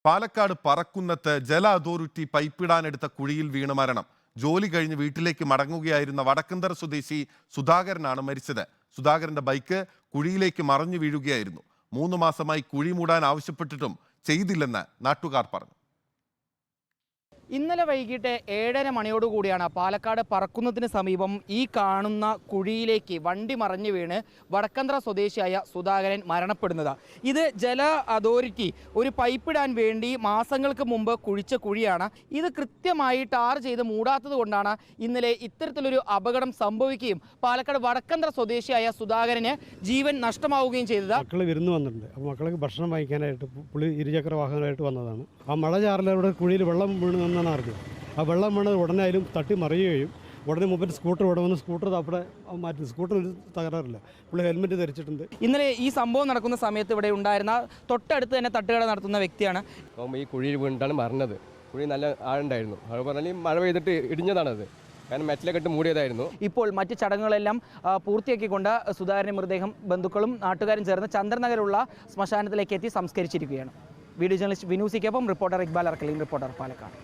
പാലക്കാട് പറക്കുന്നത്ത് ജല അതോറിറ്റി പൈപ്പിടാനെടുത്ത കുഴിയിൽ വീണ് മരണം. ജോലി കഴിഞ്ഞ് വീട്ടിലേക്ക് മടങ്ങുകയായിരുന്ന വടക്കന്തറ സ്വദേശി സുധാകരനാണ് മരിച്ചത്. സുധാകരന്റെ ബൈക്ക് കുഴിയിലേക്ക് മറിഞ്ഞു വീഴുകയായിരുന്നു. 3 മാസമായി കുഴി മൂടാൻ ആവശ്യപ്പെട്ടിട്ടും ചെയ്തില്ലെന്ന് നാട്ടുകാർ പറഞ്ഞു. ഇന്നലെ വൈകിട്ട് 7:30 മണിയോടുകൂടിയാണ് പാലക്കാട് പറക്കുന്നതിന് സമീപം ഈ കാണുന്ന കുഴിയിലേക്ക് വണ്ടി മറിഞ്ഞു വീണ് വടക്കന്തറ സ്വദേശിയായ സുധാകരൻ മരണപ്പെടുന്നത്. ഇത് ജല അതോറിറ്റി ഒരു പൈപ്പിടാൻ വേണ്ടി മാസങ്ങൾക്ക് മുമ്പ് കുഴിച്ച കുഴിയാണ്. ഇത് കൃത്യമായി ടാർ ചെയ്ത് മൂടാത്തത് കൊണ്ടാണ് ഇന്നലെ ഇത്തരത്തിലൊരു അപകടം സംഭവിക്കുകയും പാലക്കാട് വടക്കന്തറ സ്വദേശിയായ സുധാകരന് ജീവൻ നഷ്ടമാവുകയും ചെയ്തത്. മക്കൾ വിരുന്ന് വന്നിട്ടുണ്ട്. അപ്പോൾ മക്കൾക്ക് ഭക്ഷണം വാങ്ങിക്കാനായിട്ട് പുള്ളി ഇരുചക്ര വാഹനമായിട്ട് വന്നതാണ്. ആ മഴ ചാറിലൂടെ കുഴിയിൽ വെള്ളം വീണ് എന്നാണ് അറിഞ്ഞത്. ആ വെള്ളം വീണത് ഉടനെ അതിലും തട്ടി മറിയുകയും ഉടനെ മുമ്പിൽ സ്കൂട്ടർ ഇവിടെ വന്ന് സ്കൂട്ടർ അവിടെ മാറ്റി. സ്കൂട്ടറിന് തകരാറില്ല. പുള്ളി ഹെൽമെറ്റ് ധരിച്ചിട്ടുണ്ട്. ഇന്നലെ ഈ സംഭവം നടക്കുന്ന സമയത്ത് ഇവിടെ ഉണ്ടായിരുന്ന തൊട്ടടുത്ത് തന്നെ തട്ടുകട നടത്തുന്ന വ്യക്തിയാണ്. ഈ കുഴിയിൽ വീണിട്ടാണ് മറിഞ്ഞത്. കുഴി നല്ല ആഴുണ്ടായിരുന്നു. അത് പറഞ്ഞാൽ മഴ പെയ്തിട്ട് ഇടിഞ്ഞതാണത്. കാരണം മെറ്റലൊക്കെ വീടിയതായിരുന്നു. ഇപ്പോൾ മറ്റ് ചടങ്ങുകളെല്ലാം പൂർത്തിയാക്കിക്കൊണ്ട് സുധാകരന്റെ മൃതദേഹം ബന്ധുക്കളും നാട്ടുകാരും ചേർന്ന് ചന്ദ്രനഗറുള്ള ശ്മശാനത്തിലേക്ക് എത്തി സംസ്കരിച്ചിരിക്കുകയാണ്. വീഡിയോ ജേർണലിസ്റ്റ് വിനൂസിക്കൊപ്പം റിപ്പോർട്ടർ ഇക്ബാൽ അർക്കലീൻ, റിപ്പോർട്ടർ പാലക്കാട്.